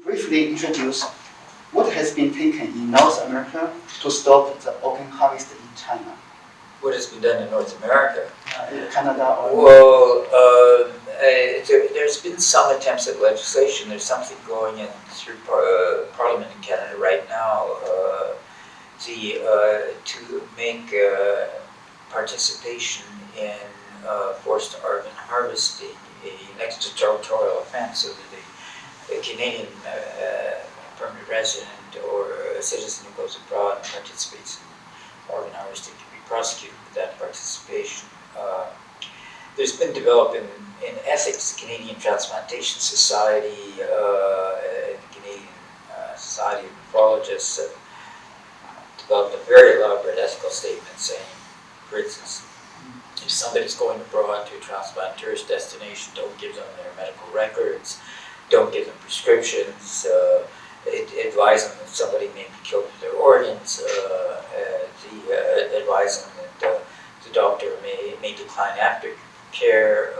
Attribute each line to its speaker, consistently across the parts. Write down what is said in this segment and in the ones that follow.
Speaker 1: briefly introduce what has been taken in North America to stop the organ harvest in China?
Speaker 2: What has been done in North America?
Speaker 1: Canada or...
Speaker 2: Well, there's been some attempts at legislation. There's something going in through Parliament in Canada right now to make participation in forced organ harvesting an extraterritorial offense, so that a Canadian permanent resident or a citizen who goes abroad and participates in organ harvesting can be prosecuted for that participation. There's been developed in ethics, the Canadian Transplantation Society, the Canadian Society of Nephrologists developed a very elaborate ethical statement saying, for instance, if somebody's going abroad to a transplanteur's destination, don't give them their medical records, don't give them prescriptions, advise them that somebody may be killed with their organs, advise them that the doctor may decline aftercare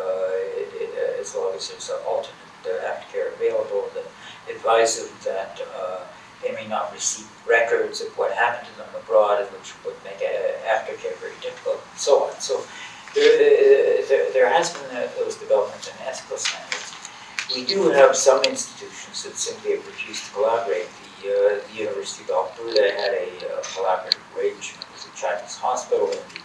Speaker 2: as long as there's an alternate aftercare available, advise them that they may not receive records of what happened to them abroad, which would make aftercare very difficult, and so on. So there has been those developments in ethical standards. We do have some institutions that simply have refused to collaborate. The University of Alberta had a collaborative arrangement with a Chinese hospital, and the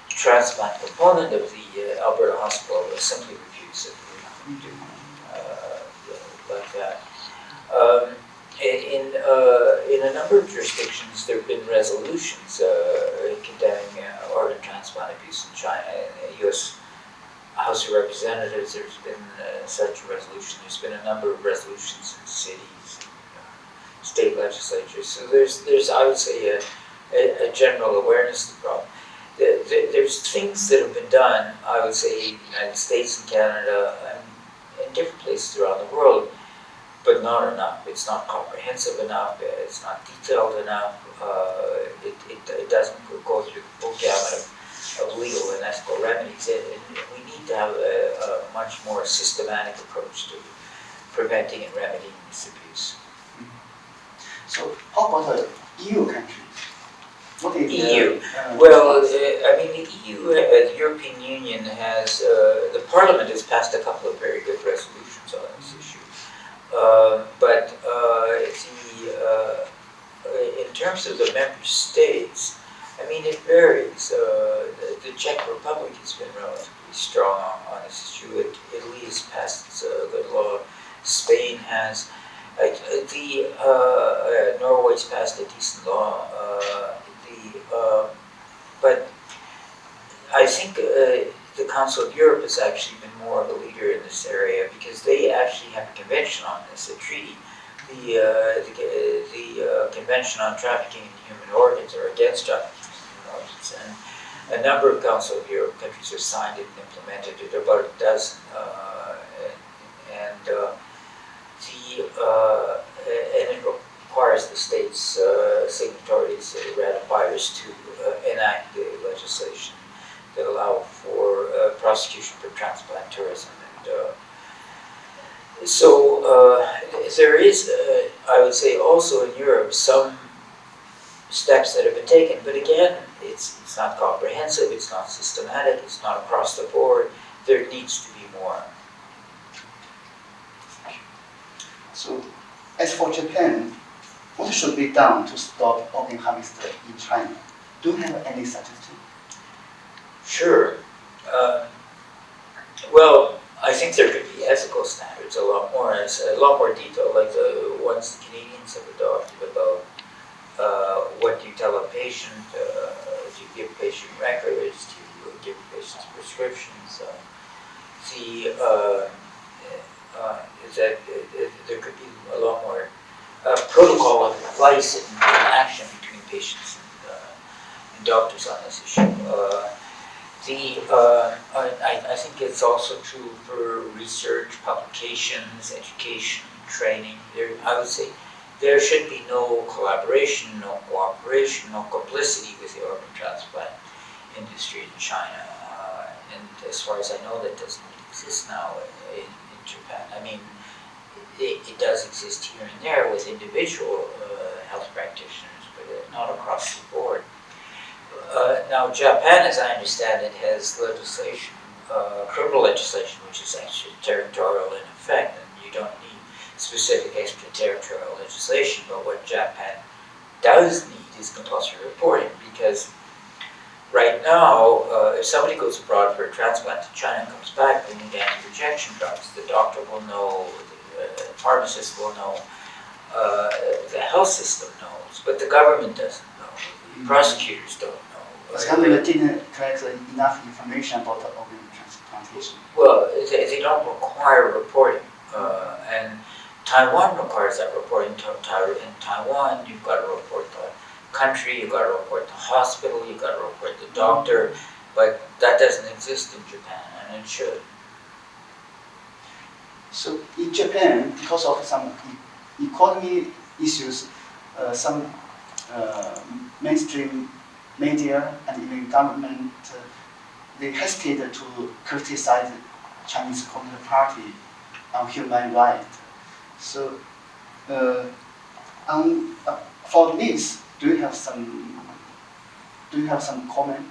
Speaker 2: transplant component of the Alberta hospital simply refused it. We're not going to do like that. In a number of jurisdictions, there have been resolutions condemning organ transplant abuse in China. In the U.S. House of Representatives, there's been such a resolution. There's been a number of resolutions in cities, state legislatures. So there's I would say, a general awareness of the problem. There's things that have been done, I would say, in the United States and Canada and in different places around the world, but not enough. It's not comprehensive enough. It's not detailed enough. It doesn't go through the full gamut of legal and ethical remedies. We need to have a much more systematic approach to preventing and remedying this abuse.
Speaker 1: So how about the EU countries? What is
Speaker 2: EU? Well, I mean, the EU, the European Union has, the Parliament has passed a couple of very good resolutions on this issue. But in terms of the member states, I mean, it varies. The Czech Republic has been relatively strong on this issue. Italy has passed a good law. Spain has. Norway's passed a decent law. But I think the Council of Europe has actually been more of a leader in this area because they actually have a convention on this, a treaty. The Convention on Trafficking in Human Organs, or against trafficking in human organs, and a number of Council of Europe countries have signed it and implemented it, about a dozen, and it requires the states' signatories, ratifiers, to enact the legislation that allow for prosecution for transplant tourism. And so there is, I would say, also in Europe, some steps that have been taken. But again, it's not comprehensive, it's not systematic, it's not across the board. There needs to be more.
Speaker 1: So, as for Japan, what should be done to stop organ harvest in China? Do you have any suggestion?
Speaker 2: Sure. Well, I think there could be ethical standards a lot more detailed, like the ones the Canadians have adopted about what do you tell a patient, do you give patient records, do you give patients prescriptions, that there could be a lot more protocol of advice and action between patients and doctors on this issue. I think it's also true for research, publications, education, training. I would say there should be no collaboration, no cooperation, no complicity with the organ transplant industry in China. And as far as I know, that doesn't exist now in Japan. I mean, it does exist here and there with individual health practitioners, but not across the board. Now, Japan, as I understand it, has legislation, criminal legislation, which is actually territorial in effect, and you don't need specific extraterritorial legislation. But what Japan does need is compulsory reporting, because right now, if somebody goes abroad for a transplant to China and comes back bringing anti-rejection drugs, the doctor will know, the pharmacist will know, the health system knows, but the government doesn't know, the prosecutors don't know.
Speaker 1: The government didn't collect enough information about the organ transplantation.
Speaker 2: Well, they don't require reporting, and Taiwan requires that reporting. In Taiwan, you've got to report the country, you've got to report the hospital, you've got to report the doctor, but that doesn't exist in Japan, and it should.
Speaker 1: So in Japan, because of some economy issues, some mainstream media and even government, they hesitated to criticize the Chinese Communist Party on human rights. So for this, do you have some comment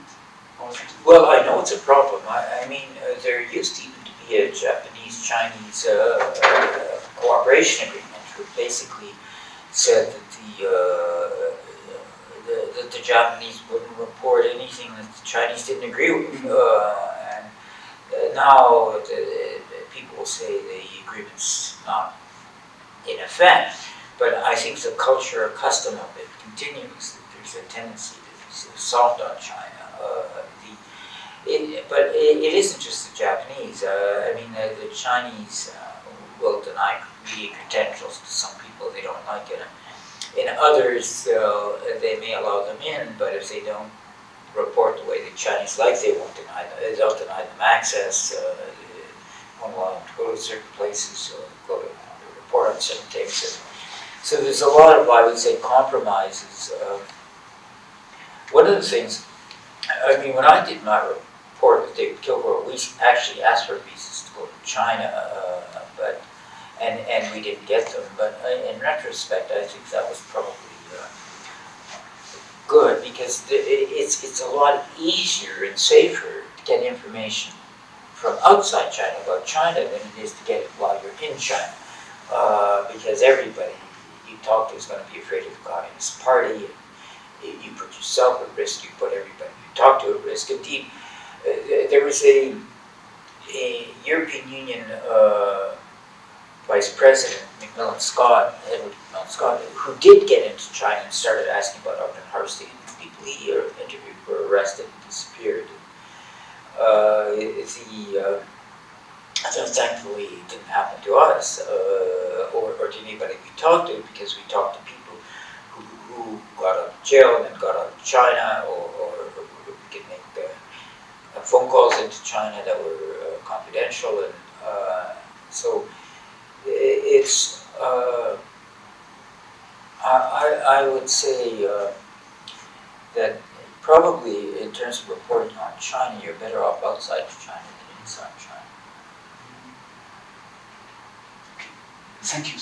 Speaker 1: or something?
Speaker 2: Well, I know it's a problem. I mean, there used to even to be a Japanese-Chinese cooperation agreement, which basically said that the Japanese wouldn't report anything that the Chinese didn't agree with. And now people will say the agreement's not in effect, but I think the culture or custom of it continues. There's a tendency to be soft on China. But it isn't just the Japanese. I mean, the Chinese will deny media credentials to some people. They don't like it. In others, they may allow them in, but if they don't report the way the Chinese like, they'll deny them access. Won't allow them to go to certain places, go to report on certain things. So there's a lot of, I would say, compromises. One of the things, I mean, when I did my report with David Kilgore, we actually asked for visas to go to China, and we didn't get them. But in retrospect, I think that was probably good, because it's a lot easier and safer to get information from outside China about China than it is to get it while you're in China, because everybody you talk to is going to be afraid of the Communist Party. You put yourself at risk, you put everybody you talk to at risk. Indeed, there was a European Union Vice President, Edward McMillan Scott, who did get into China and started asking about organ harvesting. People he interviewed were arrested and disappeared. Thankfully, it didn't happen to us or to anybody we talked to, because we talked to people who got out of jail and then got out of China, or we could make phone calls into China that were confidential, and so it's. I would say that probably in terms of reporting on China, you're better off outside China than inside China.
Speaker 1: Thank you.